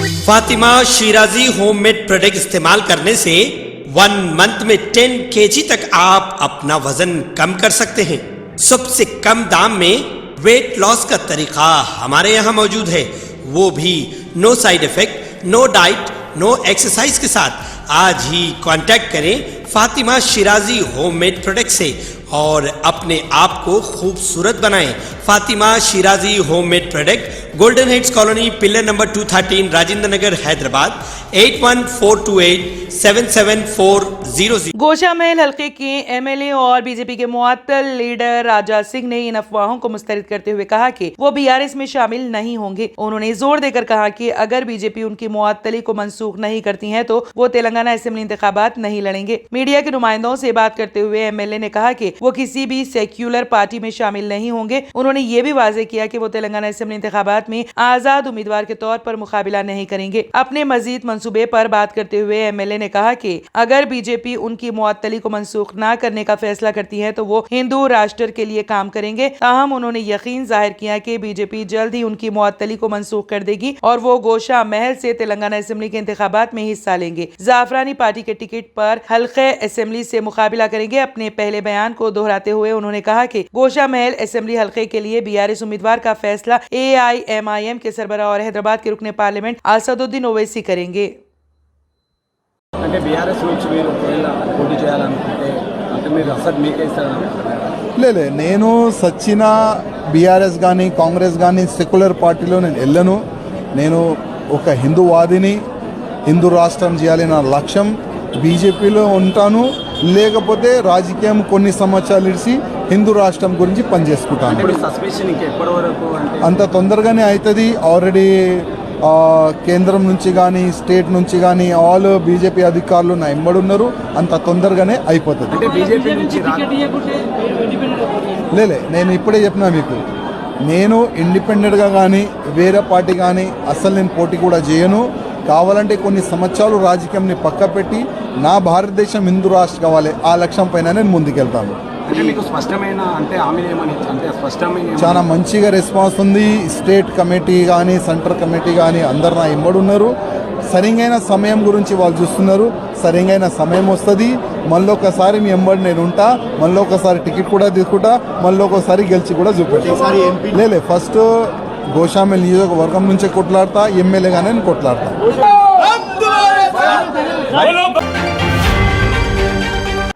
Fatima Shirazi homemade product इस्तेमाल करने से 1 मंथ में 10 kg तक आप अपना वजन कम कर सकते हैं। सबसे कम दाम में वेट लॉस का तरीका हमारे यहाँ मौजूद है, वो भी no side effect, no diet, no exercise के साथ। आज ही कांटेक्ट करें फातिमा शिराजी होममेड प्रोडक्ट से और अपने आप को खूबसूरत बनाएं। Fatima Shirazi homemade product, golden heads colony, pillar number 213, Rajendra Nagar, Hyderabad 8142877400। Gosha Mahal हल्के के एमएलए और बीजेपी के मुअत्तल लीडर राजा सिंह ने इन अफवाहों को मुस्तरद करते हुए कहा कि वो बीआरएस में शामिल नहीं होंगे। उन्होंने जोर देकर कहा कि अगर बीजेपी उनकी मुअत्तली को मंसूख नहीं करती है तो वो तेलंगाना असेंबली इंतखाबात नहीं लड़ेंगे। मीडिया के नुमाइंदों से बात करते हुए एमएलए ने कहा कि वो किसी भी सेक्युलर पार्टी में शामिल नहीं होंगे। उन्होंने ये भी वाज़ेह किया कि वो तेलंगाना असेंबली इंतखाबात में आजाद उम्मीदवार के तौर पर मुकाबला नहीं करेंगे। अपने मजीद मंसूबे पर बात करते हुए एमएलए ने कहा कि अगर बीजेपी उनकी मुअत्तली को मंसूख न करने का फैसला करती है तो वो हिंदू राष्ट्र के लिए काम करेंगे। ताहम उन्होंने यकीन जाहिर किया कि बीजेपी जल्द ही उनकी मुअत्तली को मंसूख कर देगी और वो गोशा महल से तेलंगाना असेंबली के इंतखाबात में हिस्सा लेंगे। जाफरानी पार्टी के टिकट पर हल्के असेंबली से मुकाबला करेंगे। अपने पहले बयान को दोहराते हुए उन्होंने कहा कि गोशा महल असेंबली हल्के के लिए बीआरएस उम्मीदवार का फैसला एआईएमआईएम के सरबराह और हैदराबाद के रुकने पार्लियामेंट असदुद्दीन ओवैसी करेंगे। అంటే బీఆర్ఎస్ నుంచి మీరు ఒకవేళ పోటీ చేయాలనుకుంటే అంటే మీరు అసలు మీకే ఇస్తారని లే నేను సచ్చిన బీఆర్ఎస్ కానీ కాంగ్రెస్ కానీ సెక్యులర్ పార్టీలో నేను వెళ్ళను. నేను ఒక హిందూవాదిని, హిందూ రాష్ట్రం చేయాలి నా లక్ష్యం. బీజేపీలో ఉంటాను, లేకపోతే రాజకీయం కొన్ని సంవత్సరాలు ఇడిచి హిందూ రాష్ట్రం గురించి పనిచేసుకుంటాను. అంత తొందరగానే అవుతుంది. ఆల్రెడీ కేంద్రం నుంచి కానీ స్టేట్ నుంచి కానీ ఆల్ బీజేపీ అధికారులు నా ఎంబడున్నారు. అంత తొందరగానే అయిపోతుంది. లేలే నేను ఇప్పుడే చెప్పినా మీకు, నేను ఇండిపెండెంట్గా కానీ వేరే పార్టీ కానీ అసలు నేను పోటీ కూడా చేయను. కావాలంటే కొన్ని సంవత్సరాలు రాజకీయంని పక్క పెట్టి నా భారతదేశం హిందూ రాష్ట్రం కావాలి, ఆ లక్ష్యం పైన నేను ముందుకెళ్తాను. చాలా మంచిగా రెస్పాన్స్ ఉంది. స్టేట్ కమిటీ కానీ సెంట్రల్ కమిటీ కానీ అందరు నా ఎంబడున్నారు. సరైన సమయం గురించి వాళ్ళు చూస్తున్నారు. సరైన సమయం వస్తుంది, మళ్ళీ ఒకసారి మీ ఎంబడి నేను ఉంటా, మళ్ళీ ఒకసారి టికెట్ కూడా తీసుకుంటా, మళ్ళీ ఒకసారి గెలిచి కూడా చూపెట్టా. లేలే ఫస్ట్ గోషామల్ నియోజకవర్గం నుంచే కొట్లాడతా, ఎమ్మెల్యేగానే నేను కొట్లాడతా.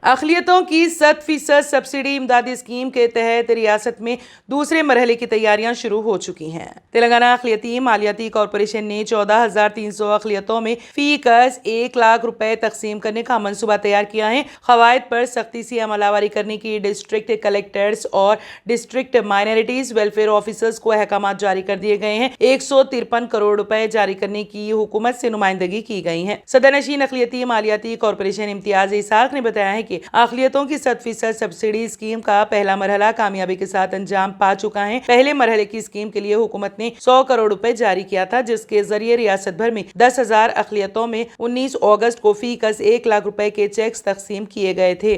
अखिलियतों की 100% सब्सिडी इमदादी स्कीम के तहत रियासत में दूसरे मरहले की तैयारियां शुरू हो चुकी हैं। तेलंगाना अखिलियती मालियाती कॉरपोरेशन ने 14,300 अखिलियतों में फी कस 1 लाख रुपए तकसीम करने का मंसूबा तैयार किया है। कवायद पर सख्ती से अमलावरी करने की डिस्ट्रिक्ट कलेक्टर्स और डिस्ट्रिक्ट माइनॉरिटीज वेलफेयर ऑफिसर्स को अहकाम जारी कर दिए गए हैं। 153 करोड़ रुपए जारी करने की हुकूमत से नुमाइंदगी की गई है। सदरनशीन अखिलियती मालियाती कॉरपोरेशन इम्तियाज इसाक ने बताया है कि अखिलियतों की 100% सब्सिडी स्कीम का पहला मरहला कामयाबी के साथ अंजाम पा चुका है। पहले मरहले की स्कीम के लिए हुकूमत ने 100 करोड़ रुपए जारी किया था, जिसके जरिए रियासत भर में 10,000 अखिलियतों में 19 अगस्त को फी कस 1 लाख रुपए के चेक्स तकसीम किए गए थे।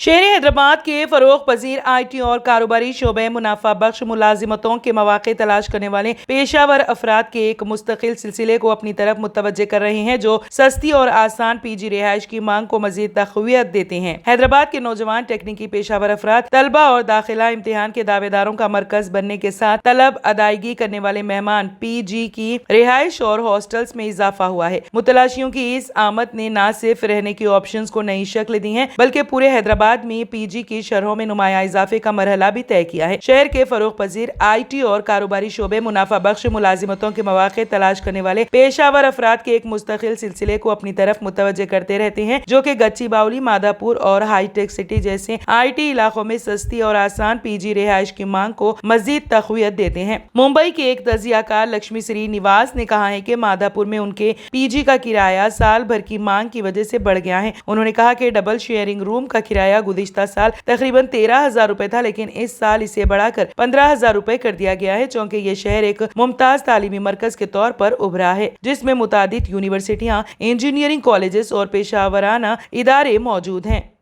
शहर हैदराबाद के फरोग पजीर IT और कारोबारी शोबे मुनाफा बख्श मुलाजिमतों के मौके तलाश करने वाले पेशावर अफराद के एक मुस्तकिल सिलसिले को अपनी तरफ मुतवज्जे कर रहे हैं, जो सस्ती और आसान PG रिहाइश की मांग को मजीद तक़वियत देते हैं। हैदराबाद के नौजवान टेक्निकी पेशावर अफराद, तलबा और दाखिला इम्तिहान के दावेदारों का मरकज बनने के साथ तलब अदायगी करने वाले मेहमान PG की रिहाइश और हॉस्टल्स में इजाफा हुआ है। मुतलाशियों की इस आमद ने न सिर्फ रहने की ऑप्शंस को नई शक्ल दी है, बल्कि पूरे हैदराबाद में PG की शरहों में नुमाया इजाफे का मरहला भी तय किया है। शहर के फरोग पजीर IT और कारोबारी शोबे मुनाफा बख्श मुलाजिमतों के मौके तलाश करने वाले पेशावर अफराद के एक मुस्तकिल सिलसिले को अपनी तरफ मुतवज्जे करते रहते हैं, जो कि गच्ची बावली, मादापुर और हाईटेक सिटी जैसे IT इलाकों में सस्ती और आसान PG रिहाइश की मांग को मजीद तक़वियत देते हैं। मुंबई के एक तजियाकार लक्ष्मी श्री निवास ने कहा है कि मादापुर में उनके PG का किराया साल भर की मांग की वजह से बढ़ गया है। उन्होंने कहा कि डबल शेयरिंग रूम का किराया गुज़िश्ता साल तकरीबन 13,000 रुपए था, लेकिन इस साल इसे बढ़ाकर 15,000 रुपए कर दिया गया है, क्योंकि ये शहर एक मुमताज तालीमी मरकज के तौर पर उभरा है, जिसमें मुतादिद यूनिवर्सिटियां, इंजीनियरिंग कॉलेजेस और पेशावराना इदारे मौजूद हैं।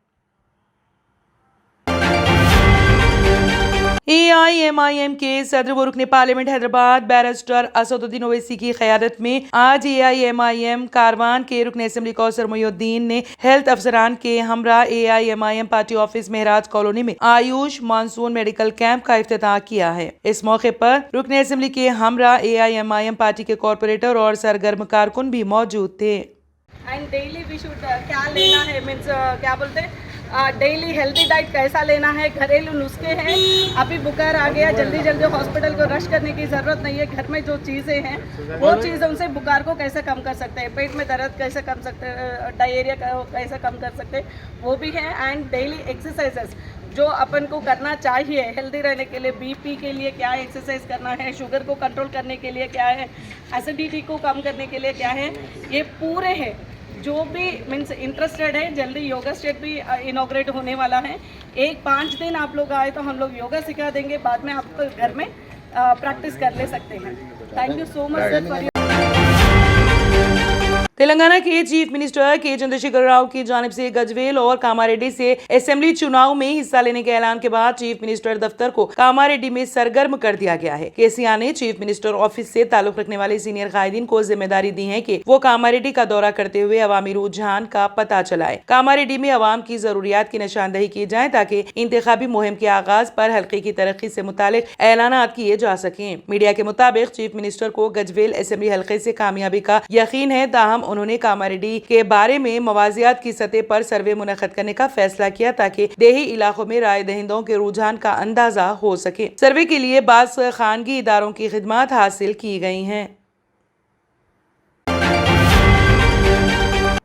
AIMIM के सदर व रुकन पार्लियामेंट हैदराबाद बैरिस्टर असदुद्दीन ओवैसी की क़यादत में आज AIMIM कारवान के रुकन असम्बली कौसर मोहिउद्दीन ने हेल्थ अफसरान के हमरा AIMIM पार्टी ऑफिस महराज कॉलोनी में आयुष मानसून मेडिकल कैंप का इफ्तिताह किया है। इस मौके पर रुकन असम्बली के हमरा AIMIM पार्टी के कॉरपोरेटर और सरगर्म कारकुन भी मौजूद थे। एंड डेली वी शुड क्या लेना है मीन्स क्या बोलते हैं डेली हेल्दी डाइट कैसा लेना है, घरेलू नुस्खे हैं। अभी बुखार आ गया, जल्दी जल्दी हॉस्पिटल को रश करने की ज़रूरत नहीं है। घर में जो चीज़ें हैं वो चीज़ें उनसे बुखार को कैसे कम कर सकते हैं, पेट में दर्द कैसे कम सकते हैं, डायरिया कैसे कम कर सकते हैं, वो भी है। एंड डेली एक्सरसाइजेस जो अपन को करना चाहिए हेल्दी रहने के लिए, बीपी के लिए क्या एक्सरसाइज करना है, शुगर को कंट्रोल करने के लिए क्या है, एसिडिटी को कम करने के लिए क्या है, ये पूरे हैं। जो भी मीन्स इंटरेस्टेड है, जल्दी योगा स्टेट भी इनॉग्रेट होने वाला है। 5 दिन आप लोग आए तो हम लोग योगा सिखा देंगे, बाद में आप तो घर में प्रैक्टिस कर ले सकते हैं। Thank you so much sir for. Telangana के चीफ मिनिस्टर के चंद्रशेखर राव की जानिब से गजवेल और कामारेड्डी से असेंबली चुनाव में हिस्सा लेने के ऐलान के बाद चीफ मिनिस्टर दफ्तर को कामारेड्डी में सरगर्म कर दिया गया है। केसीआर ने चीफ मिनिस्टर ऑफिस से ताल्लुक रखने वाले सीनियर कायदीन को जिम्मेदारी दी है कि वो कामारेड्डी का दौरा करते हुए अवामी रुझान का पता चलाए। कामारेड्डी में अवाम की जरूरियात की निशानदही की जाए ताकि इंतखाबी मुहिम के आगाज पर हल्के की तरक्की से मुतालिक ऐलानात किए जा सकें। मीडिया के मुताबिक चीफ मिनिस्टर को गजवेल असेंबली हल्के से कामयाबी का यकीन है, ताहम उन्होंने कामारेड्डी के बारे में मवाजियात की सतह पर सर्वे मुनक्कद करने का फैसला किया ताकि देही इलाकों में राय दहिंदों के रुझान का अंदाजा हो सके। सर्वे के लिए बास खानगी इदारों की खिदमात हासिल की गई हैं।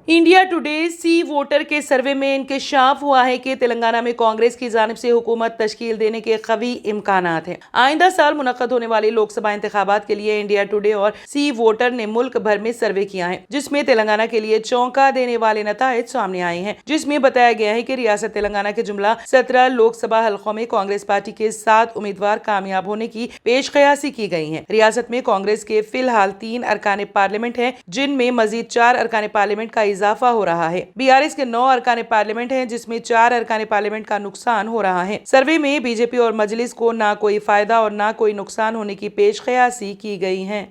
इंडिया टुडे सी वोटर के सर्वे में इंकशाफ हुआ है कि तेलंगाना में कांग्रेस की जानिब से हुकूमत तश्कील देने के कवी इम्कानात हैं। आइंदा साल मुनक्कद होने वाले लोकसभा इंतखाबात के लिए इंडिया टुडे और सी वोटर ने मुल्क भर में सर्वे किया है, जिसमें तेलंगाना के लिए चौंका देने वाले नताइज सामने आए हैं, जिसमें बताया गया है कि रियासत तेलंगाना के जुमला 17 लोकसभा हलकों में कांग्रेस पार्टी के 7 उम्मीदवार कामयाब होने की पेशकयासी की गई है। रियासत में कांग्रेस के फिलहाल 3 अरकान पार्लियामेंट है, जिनमें मजीद 4 अरकान पार्लियामेंट का इजाफा हो रहा है। बीआरएस के 9 अरकान पार्लियामेंट हैं, जिसमें 4 अरकान पार्लियामेंट का नुकसान हो रहा है। सर्वे में बीजेपी और मजलिस को ना कोई फायदा और ना कोई नुकसान होने की पेशकयासी की गई है।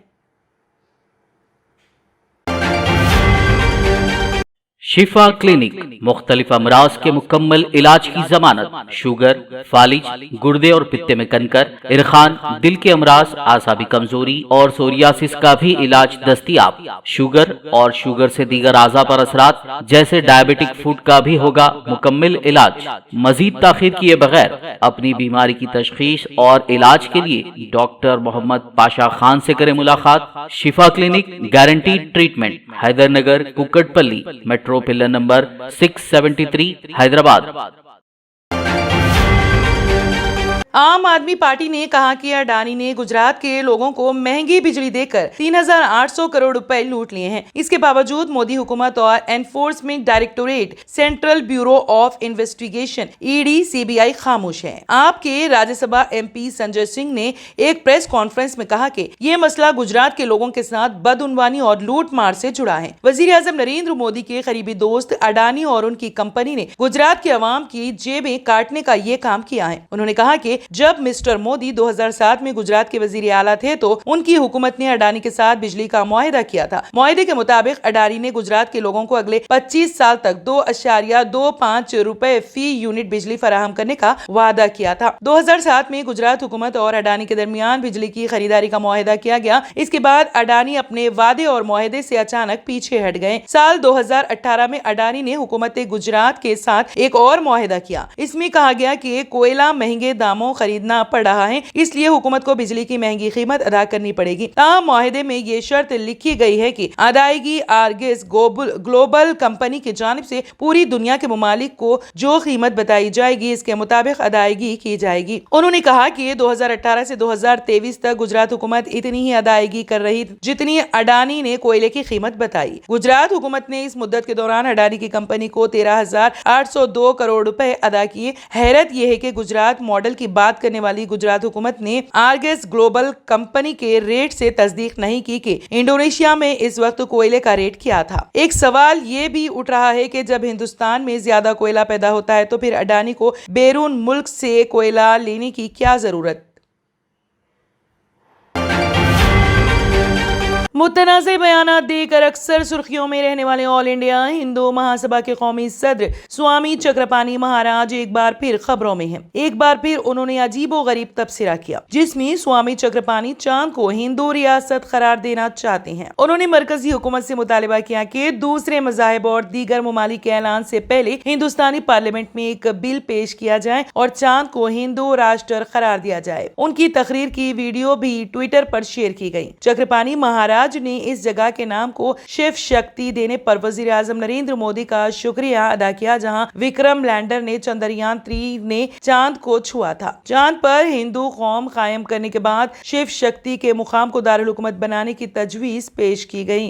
शिफा क्लिनिक मुख्तलिफ अमराज के मुकम्मल इलाज की जमानत, शुगर, फालिज, गुर्दे और पित्ते में कंकर, इरखान, दिल के अमराज, आसाबी कमजोरी और सोरियासिस का भी इलाज दस्तयाब। शुगर और शुगर से दीगर आज़ा पर असरात जैसे डायबिटिक फूड का भी होगा मुकम्मल इलाज। मजीद ताखीर किए बगैर अपनी बीमारी की तशखीस और इलाज के लिए डॉक्टर मोहम्मद पाशा खान से करें मुलाकात। Shifa clinic guaranteed treatment, Hydernagar, Kukatpally, metro pillar number 673, Hyderabad. Aam Aadmi party ने कहा कि अडानी ने गुजरात के लोगों को महंगी बिजली देकर 3,800 करोड़ रुपए लूट लिए हैं। इसके बावजूद मोदी हुकूमत और enforcement directorate, central bureau of investigation (ED) CBI खामोश है। आपके राज्यसभा MP संजय सिंह ने एक प्रेस कॉन्फ्रेंस में कहा कि ये मसला गुजरात के लोगों के साथ बदउनवानी और लूट मार से जुड़ा है। वजीर आजम नरेंद्र मोदी के करीबी दोस्त अडानी और उनकी कंपनी ने गुजरात के अवाम की जेबें काटने का ये काम किया है। उन्होंने कहा कि जब मिस्टर मोदी 2007 में गुजरात के वजीर आला थे तो उनकी हुकूमत ने अडानी के साथ बिजली का मुआहिदा किया था। मुआहिदे के मुताबिक अडानी ने गुजरात के लोगों को अगले 25 साल तक 2.25 रुपए फी यूनिट बिजली फराहम करने का वादा किया था। 2007 में गुजरात हुकूमत और अडानी के दरमियान बिजली की खरीदारी का मुआहिदा किया गया। इसके बाद अडानी अपने वादे और मुआहिदे से अचानक पीछे हट गए। साल 2018 में अडानी ने हुकूमत गुजरात के साथ एक और मुआहिदा किया। इसमें कहा गया कि कोयला महंगे दामों खरीदना पड़ रहा है, इसलिए हुकूमत को बिजली की महंगी कीमत अदा करनी पड़ेगी। ताहम मुआहिदे में ये शर्त लिखी गई है कि अदायगी आर्गिस ग्लोबल कंपनी की जानिब से पूरी दुनिया के मुमालिक को जो कीमत बताई जाएगी इसके मुताबिक अदायगी की जाएगी। उन्होंने कहा कि 2018 से 2023 तक गुजरात हुकूमत इतनी ही अदायगी कर रही जितनी अडानी ने कोयले की कीमत बताई। गुजरात हुकूमत ने इस मुद्दत के दौरान अडानी की कंपनी को 13,802 करोड़ रुपए अदा किए। हैरत यह है कि गुजरात मॉडल की बात करने वाली गुजरात हुकूमत ने आर्गस ग्लोबल कंपनी के रेट से तस्दीक नहीं की कि इंडोनेशिया में इस वक्त कोयले का रेट क्या था। एक सवाल ये भी उठ रहा है कि जब हिंदुस्तान में ज्यादा कोयला पैदा होता है तो फिर अडानी को बैरून मुल्क से कोयला लेने की क्या जरूरत। मुतनाज़े बयानात देकर अक्सर सुर्खियों में रहने वाले ऑल इंडिया हिंदू महासभा के कौमी सदर स्वामी चक्रपाणी महाराज एक बार फिर खबरों में हैं। एक बार फिर उन्होंने अजीबोगरीब तबसरा किया जिसमें स्वामी चक्रपाणी चांद को हिंदू रियासत करार देना चाहते हैं। उन्होंने मरकजी हुकूमत से मुतालिबा किया कि दूसरे मज़ाहिब और दीगर ममालिक के ऐलान से पहले हिंदुस्तानी पार्लियामेंट में एक बिल पेश किया जाए और चांद को हिंदू राष्ट्र करार दिया जाए। उनकी तकरीर की वीडियो भी ट्विटर पर शेयर की गई। चक्रपाणी महाराज ने इस जगह के नाम को शिव शक्ति देने पर वजीर आजम नरेंद्र मोदी का शुक्रिया अदा किया, जहां विक्रम लैंडर ने चंद्रयान 3 ने चांद को छुआ था। चांद पर हिंदू कौम कायम करने के बाद शिव शक्ति के मुकाम को दारुल हुकूमत बनाने की तजवीज पेश की गई।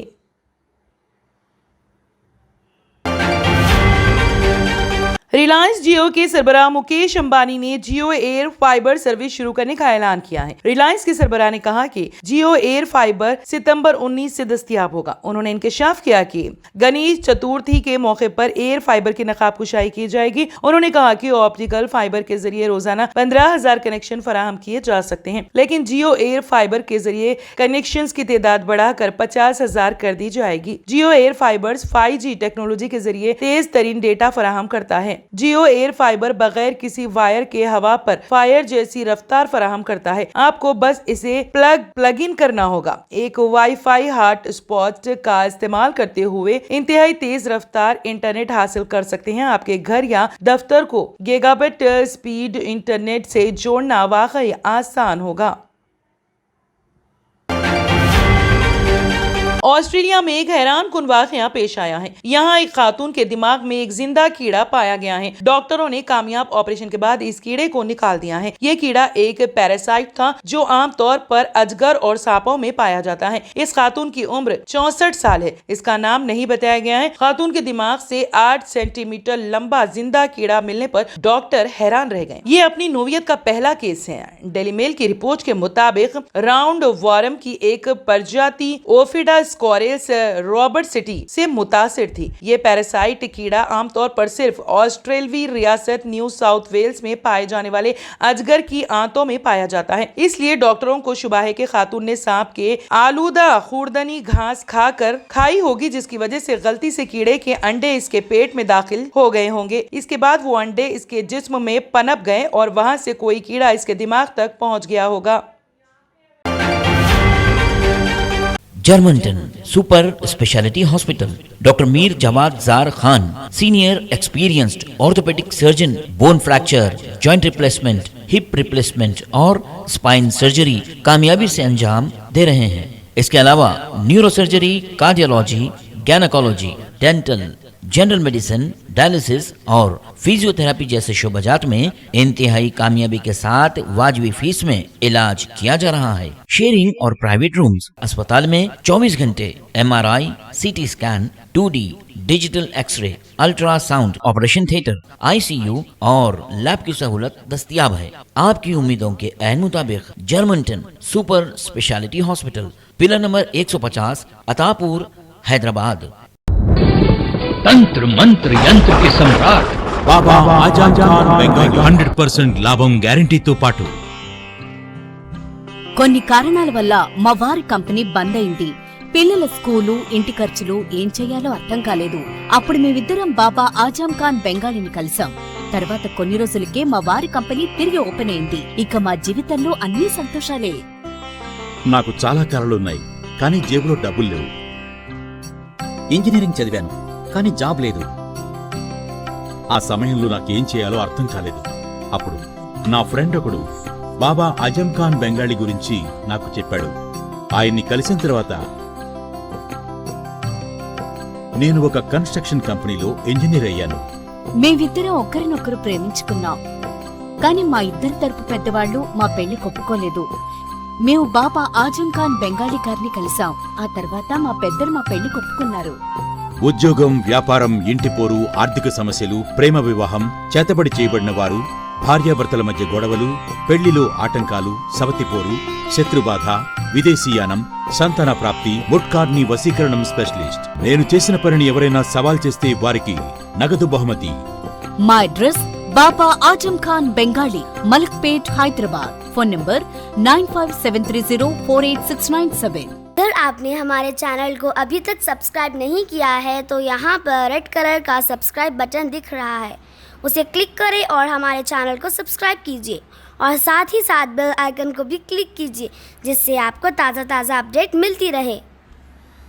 रिलायंस जियो के सरबराह मुकेश अंबानी ने जियो एयर फाइबर सर्विस शुरू करने का ऐलान किया है। रिलायंस के सरबराह ने कहा कि जियो एयर फाइबर सितंबर 19 से दस्तयाब होगा। उन्होंने इंकशाफ किया कि गणेश चतुर्थी के मौके पर एयर फाइबर की नकाब कुशाई की जाएगी। उन्होंने कहा कि ऑप्टिकल फाइबर के जरिए रोजाना 15,000 कनेक्शन फराहम किए जा सकते हैं, लेकिन जियो एयर फाइबर के जरिए कनेक्शन की तादाद बढ़ाकर 50,000 कर दी जाएगी। जियो एयर फाइबर 5G टेक्नोलॉजी के जरिए तेज तरीन डेटा फराहम करता है। जियो एयर फाइबर बगैर किसी वायर के हवा पर फायर जैसी रफ्तार फराहम करता है। आपको बस इसे प्लग इन करना होगा। एक वाईफाई हॉट स्पॉट का इस्तेमाल करते हुए इंतहाई तेज रफ्तार इंटरनेट हासिल कर सकते हैं। आपके घर या दफ्तर को गीगाबिट स्पीड इंटरनेट से जोड़ना वाकई आसान होगा। ऑस्ट्रेलिया में एक हैरान कुन वाकया पेश आया है। यहाँ एक खातून के दिमाग में एक जिंदा कीड़ा पाया गया है। डॉक्टरों ने कामयाब ऑपरेशन के बाद इस कीड़े को निकाल दिया है। ये कीड़ा एक पैरासाइट था जो आमतौर पर अजगर और सांपों में पाया जाता है। इस खातून की उम्र 64 साल है। इसका नाम नहीं बताया गया है। खातून के दिमाग से 8 सेंटीमीटर लंबा जिंदा कीड़ा मिलने पर डॉक्टर हैरान रह गए। ये अपनी नौयत का पहला केस है। डेली मेल की रिपोर्ट के मुताबिक राउंड वॉर्म की एक प्रजाति ओफिडा स्कोरेस रॉबर्ट सिटी से मुतासिर थी। ये पैरासाइट कीड़ा आमतौर पर सिर्फ ऑस्ट्रेलवी रियासत न्यू साउथ वेल्स में पाए जाने वाले अजगर की आंतों में पाया जाता है। इसलिए डॉक्टरों को शुबा है कि खातून ने सांप के आलूदा खूरदनी घास खाई होगी, जिसकी वजह से गलती से कीड़े के अंडे इसके पेट में दाखिल हो गए होंगे। इसके बाद वो अंडे इसके जिस्म में पनप गए और वहां से कोई कीड़ा इसके दिमाग तक पहुंच गया होगा। Germanten super speciality hospital, doctor Mir Jawad Zar Khan, senior experienced orthopaedic surgeon, bone fracture, joint replacement, hip replacement और स्पाइन सर्जरी कामयाबी से अंजाम दे रहे हैं। इसके अलावा neuro surgery, cardiology, gynaecology, dental, general medicine, dialysis और फिजियोथेरेपी जैसे शोबाजात में इंतहाई कामयाबी के साथ वाजिबी फीस में इलाज किया जा रहा है। शेयरिंग और प्राइवेट रूम्स, अस्पताल में 24 घंटे MRI, CT scan, 2D digital x ray, ultrasound, operation theatre, ICU और लैब की सहूलत दस्तयाब है। आपकी उम्मीदों के ऐन मुताबिक Germanten super speciality hospital, pillar number 150, Attapur, Hyderabad. तंत्र मंत्र यंत्र के सम्राट బాబా ఆజాం ఖాన్ బెంగాల్ 100% లాభం గ్యారంటీతో పాటు. కొన్ని కారణాల వల్ల మా వారి కంపెనీ బంద్ అయింది. పిల్లల స్కూలు, ఇంటి ఖర్చులు ఏం చెయ్యాలో అర్థం కాలేదు. అప్పుడు మేమిద్దరం బాబా ఆజాం ఖాన్ బెంగాలీని కలిసాం. తర్వాత కొన్ని రోజులకే మా వారి కంపెనీ తిరిగి ఓపెన్ అయింది. ఇక మా జీవితంలో అన్ని సంతోషాలే. నాకు చాలా కలలున్నాయి, కానీ జేబులో డబ్బులు లేవు. ఇంజనీరింగ్ చదివాను, కానీ జాబ్ లేదు. ఆ సమయంలో నాకేం చేయాలో అర్థం కాలేదు. అప్పుడు నా ఫ్రెండ్ ఒకడు బాబా ఆజం ఖాన్ బెంగాలీ గురించి నాకు చెప్పాడు. ఆయన్ని కలిసిన తర్వాత నేను ఒక కన్స్ట్రక్షన్ కంపెనీలో ఇంజనీర్ అయ్యాను. మేమిద్దరం ఒకరినొకరు ప్రేమించుకున్నాం, కానీ మా ఇద్దరి తరపు పెద్దవాళ్లు మా పెళ్లి ఒప్పుకోలేదు. మేము బాబా ఆజం ఖాన్ బెంగాలీ గారిని కలిసాం. ఆ తర్వాత మా పెద్దలు మా పెళ్లి ఒప్పుకున్నారు. ఉద్యోగం, వ్యాపారం, ఇంటి పోరు, ఆర్థిక సమస్యలు, ప్రేమ వివాహం, చేతబడి చేయబడిన వారు, భార్యాభర్తల మధ్య గొడవలు, పెళ్లిలో ఆటంకాలు, సవతిపోరు, శత్రుబాధ, విదేశీయానం, సంతాన ప్రాప్తి, ముట్కార్ని వశీకరణం స్పెషలిస్ట్. నేను చేసిన పనిని ఎవరైనా సవాల్ చేస్తే వారికి నగదు బహుమతి. మా address Baba Azam Khan Bengali, Malakpet, Hyderabad. Phone number 9573048697। अगर आपने हमारे चैनल को अभी तक सब्सक्राइब नहीं किया है तो यहाँ पर रेड कलर का सब्सक्राइब बटन दिख रहा है, उसे क्लिक करें और हमारे चैनल को सब्सक्राइब कीजिए और साथ ही साथ बेल आइकन को भी क्लिक कीजिए, जिससे आपको ताज़ा अपडेट मिलती रहे।